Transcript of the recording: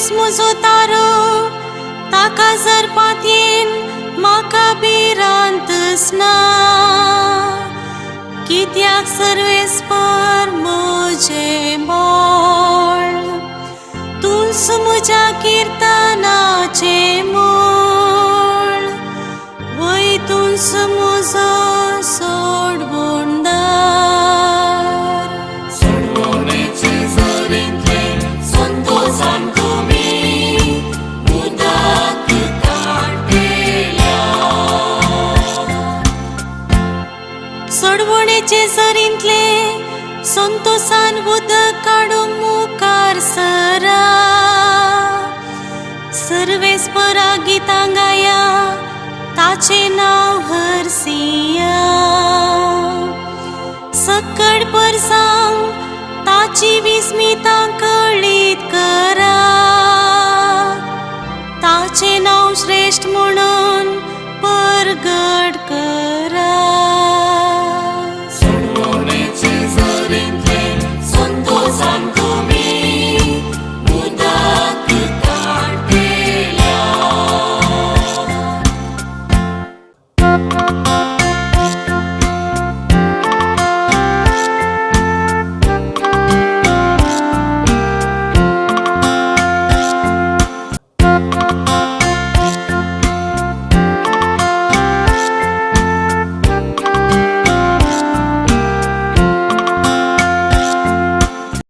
मुजो तारो ताका जर पातयेन म्हाका भिरांतसना, कित्याक सर्वेस्पर म्हजे बोळ तुस म्हज्या किर्तनाचे मूळ, वयतुंस म्हजो सोडवणदार. सोडवणेचे झरींतले संतोषान सोडवणेचे झरींतले संतोषान उदक काडून मुखार सरा. सर्वेस्परा गितां गाया ताचे नांव हरसिया. सकट परसांग ताची विस्मितां कळीत करा. ताचे नांव श्रेष्ठ म्हणून परगट कर.